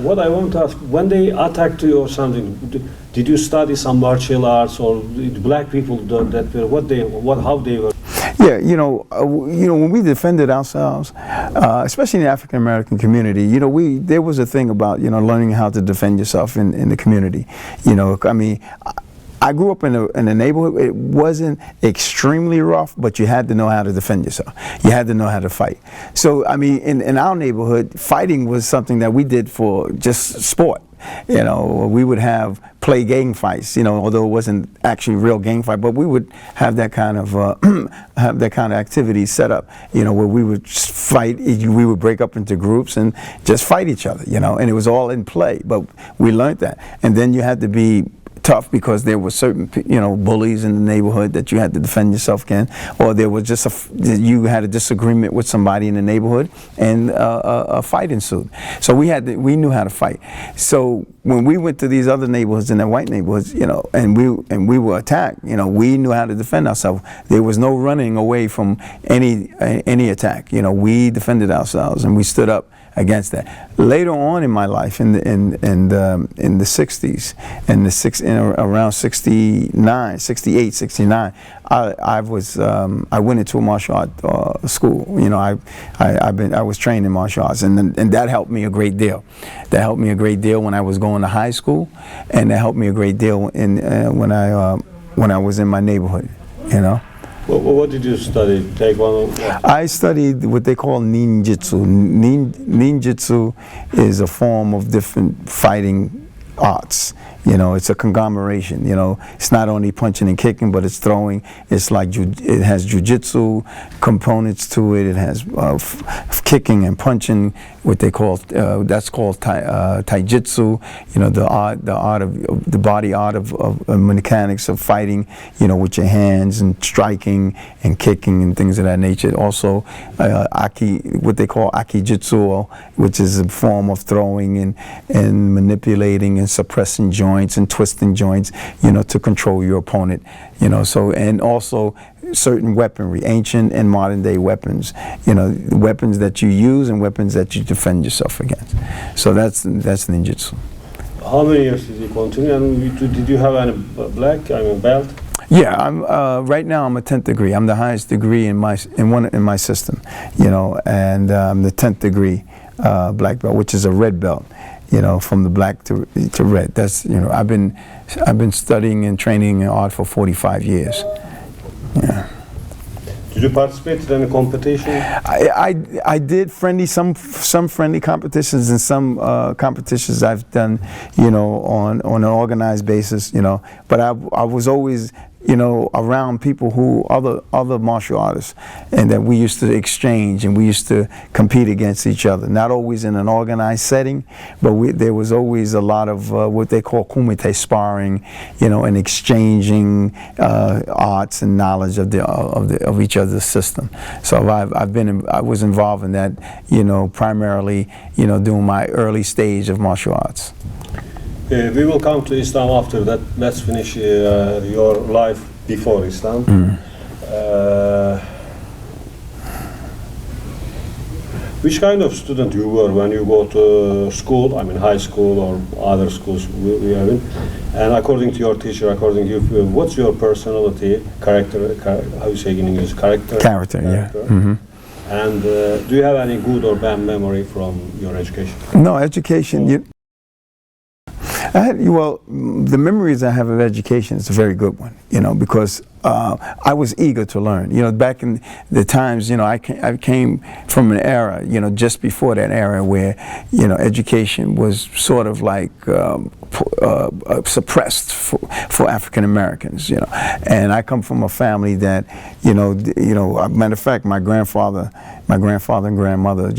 what I want to ask, when they attacked you or something, did you study some martial arts, or the black people that were, how they were? Yeah, when we defended ourselves, especially in the African American community, there was a thing about, learning how to defend yourself in the community. I mean, I grew up in a neighborhood. It wasn't extremely rough, but you had to know how to defend yourself. You had to know how to fight. So, I mean, in our neighborhood, fighting was something that we did for just sport. We would play gang fights, although it wasn't actually real gang fight, but we would have that kind of activity set up, where we would fight. We would break up into groups and just fight each other, and it was all in play. But we learned that, and then you had to be tough because there were certain, bullies in the neighborhood that you had to defend yourself against, or there was just you had a disagreement with somebody in the neighborhood, and a fight ensued. So we knew how to fight. So when we went to these other neighborhoods, in the white neighborhoods, and we were attacked, we knew how to defend ourselves. There was no running away from any attack. We defended ourselves and we stood up against that. Later on in my life, in the 60s, around 69, 68, 69, I went into a martial art school. I was trained in martial arts, and that helped me a great deal. That helped me a great deal when I was going to high school, and that helped me a great deal when I was in my neighborhood. What did you study? Taekwondo? I studied what they call ninjutsu. Ninjutsu is a form of different fighting arts. It's a conglomeration. It's not only punching and kicking, but it's throwing. It's like it has jujitsu components to it. It has kicking and punching. What they call that's called taijutsu. The art of the body art of mechanics of fighting. With your hands and striking and kicking and things of that nature. Also, what they call akijutsu, which is a form of throwing and manipulating and suppressing joints and twisting joints, to control your opponent, and also certain weaponry, ancient and modern day weapons, weapons that you use and weapons that you defend yourself against. So that's ninjutsu. How many years did you continue, and did you have any belt? Yeah, right now I'm a 10th degree. I'm the highest degree in my system, and I'm the 10th degree black belt, which is a red belt. From the black to red. That's I've been studying and training in art for 45 years. Yeah. Did you participate in any competition? I did some friendly competitions, and some competitions I've done, on an organized basis, But I was always, around people other martial artists, and that we used to exchange and we used to compete against each other. Not always in an organized setting, but there was always a lot of what they call kumite sparring, and exchanging arts and knowledge of each other's system. So I was involved in that, primarily, during my early stage of martial arts. We will come to Islam after that. Let's finish your life before Islam. Which kind of student you were when you go to school, high school or other schools we have in? And according to your teacher, according to you, what's your personality, character, how you say in English, character? Character, yeah. Mm-hmm. And do you have any good or bad memory from your education? No, education, the memories I have of education is a very good one, because I was eager to learn. Back in the times, I came from an era, just before that era where, education was sort of like suppressed for African Americans, And I come from a family that, matter of fact, my grandfather and grandmother,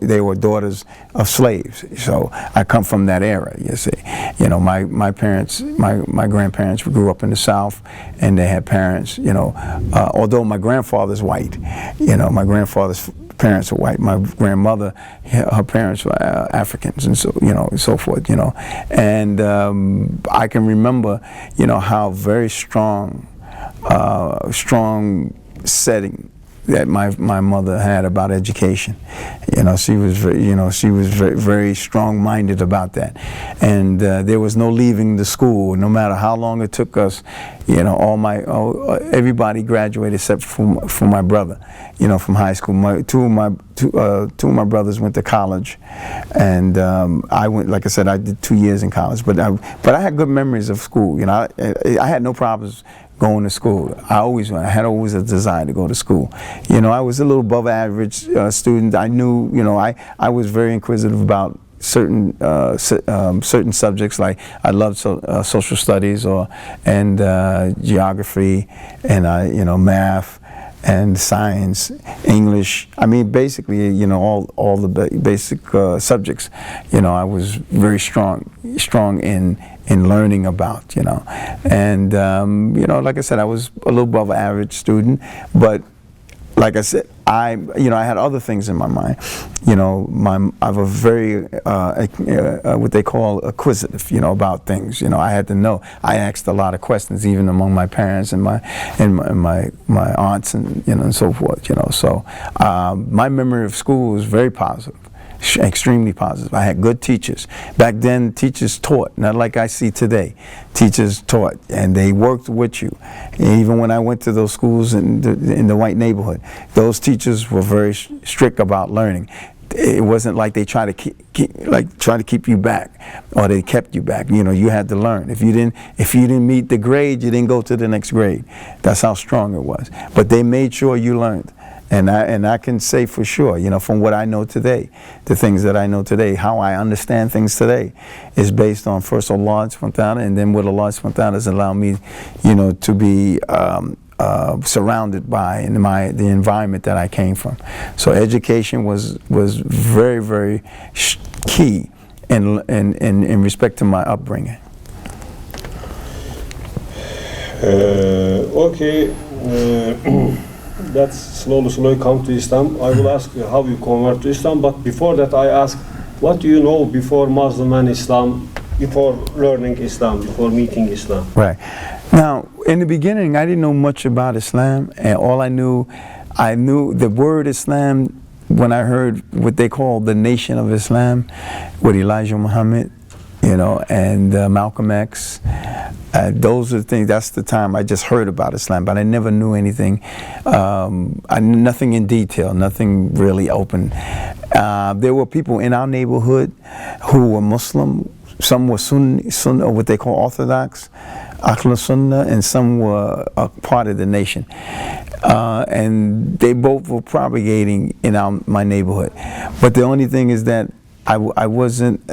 they were daughters of slaves. So I come from that era, you see. My parents, my grandparents grew up in the South, and they had parents, although my grandfather's white, my grandfather's parents are white. My grandmother, her parents were Africans, and so and so forth. And I can remember, how very strong setting that my mother had about education. She was very, very strong-minded about that, and there was no leaving the school, no matter how long it took us. Everybody graduated except for my brother. From high school. Two of my brothers went to college, and I went. Like I said, I did 2 years in college, but I had good memories of school. I had no problems going to school. I had always a desire to go to school. I was a little above average student. I knew, I was very inquisitive about certain subjects. Like I loved social studies and geography and math and science, English. I mean, basically, all the basic subjects. I was very strong in learning about, and like I said, I was a little above average student, but like I said, I had other things in my mind. I was very what they call acquisitive, about things. I had to know. I asked a lot of questions, even among my parents and my aunts and so forth. So my memory of school was very positive. Extremely positive. I had good teachers. Back then, teachers taught, not like I see today. Teachers taught, and they worked with you. And even when I went to those schools in the white neighborhood, those teachers were very strict about learning. It wasn't like they try to keep you back, or they kept you back. You had to learn. If you didn't meet the grade, you didn't go to the next grade. That's how strong it was. But they made sure you learned. And I can say for sure, from what I know today, the things that I know today, how I understand things today, is based on first Allah subhanahu wa ta'ala, and then what Allah subhanahu wa ta'ala has allowed me, to be surrounded by the environment that I came from. So education was very, very key in respect to my upbringing. Okay. That's slowly come to Islam. I will ask you how you convert to Islam, but before that I ask, what do you know before Muslim and Islam, before learning Islam, before meeting Islam? Right. Now, in the beginning, I didn't know much about Islam, and all I knew the word Islam when I heard what they call the Nation of Islam, with Elijah Muhammad, and Malcolm X. Those are the things. That's the time I just heard about Islam, but I never knew anything. Nothing in detail, nothing really open. There were people in our neighborhood who were Muslim. Some were Sunni, or what they call Orthodox, Ahl Sunnah, and some were a part of the nation. And they both were propagating in my neighborhood. But the only thing is that I wasn't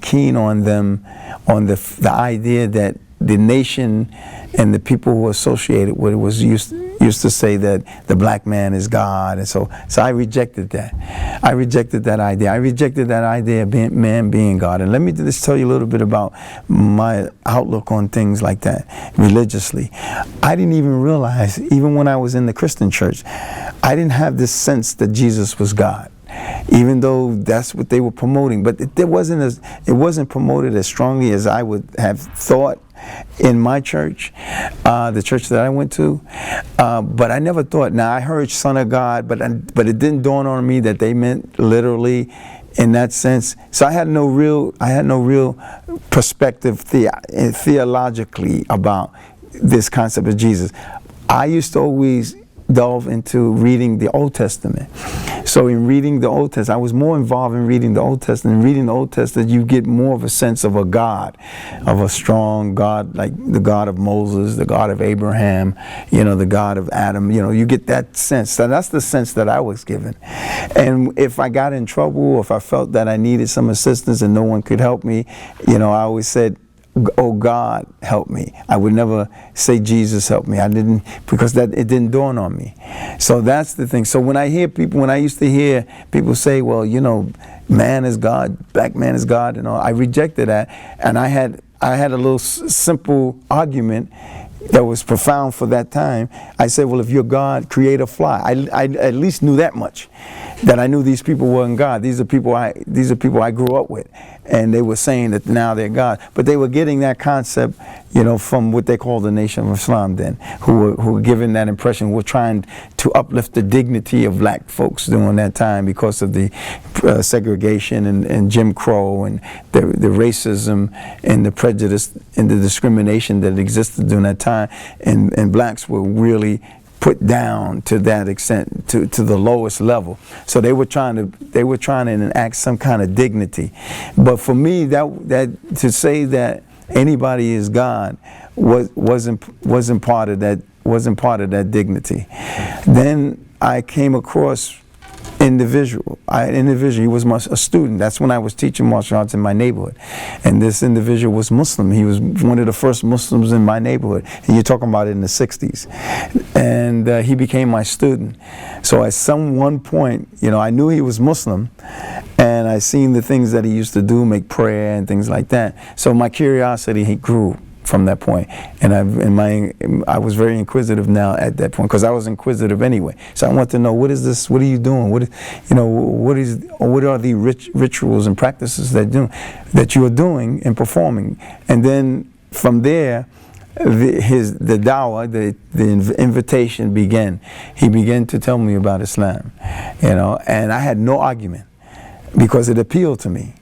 keen on them, on the idea that the nation and the people who were associated with it was used to say that the black man is God, and so I rejected that. I rejected that idea. I rejected that idea of man being God. And let me just tell you a little bit about my outlook on things like that religiously. I didn't even realize, even when I was in the Christian church, I didn't have this sense that Jesus was God, even though that's what they were promoting. But it wasn't promoted as strongly as I would have thought in my church, the church that I went to. But I never thought. Now I heard Son of God, but it didn't dawn on me that they meant literally in that sense. So I had no real perspective theologically about this concept of Jesus. I used to always delve into reading the Old Testament. So in reading the Old Testament, I was more involved in reading the Old Testament. In reading the Old Testament, you get more of a sense of a God, of a strong God, like the God of Moses, the God of Abraham, the God of Adam. You get that sense. So that's the sense that I was given. And if I got in trouble, or if I felt that I needed some assistance and no one could help me, I always said, "Oh God, help me." I would never say Jesus help me. I didn't, because it didn't dawn on me. So that's the thing. So when I used to hear people say, well, man is God, black man is God, I rejected that. And I had a little simple argument that was profound for that time. I said, well, if you're God, create a fly. I at least knew that much. that I knew these people weren't God. These are people I grew up with, and they were saying that now they're God. But they were getting that concept, from what they call the Nation of Islam then, who were given that impression, were trying to uplift the dignity of black folks during that time because of the segregation and Jim Crow and the racism and the prejudice and the discrimination that existed during that time, and blacks were really put down to that extent, to the lowest level. So they were trying to enact some kind of dignity. But for me, that to say that anybody is God wasn't part of that dignity. Then I came across individual. He was a student. That's when I was teaching martial arts in my neighborhood. And this individual was Muslim. He was one of the first Muslims in my neighborhood. And you're talking about it in the 60s. And he became my student. So at one point, I knew he was Muslim, and I seen the things that he used to do, make prayer and things like that. So my curiosity grew from that point, and I was very inquisitive now at that point, because I was inquisitive anyway. So I want to know, what is this? What are you doing? What are the rituals and practices that you are doing and performing? And then from there, the dawah, the invitation began. He began to tell me about Islam, and I had no argument, because it appealed to me.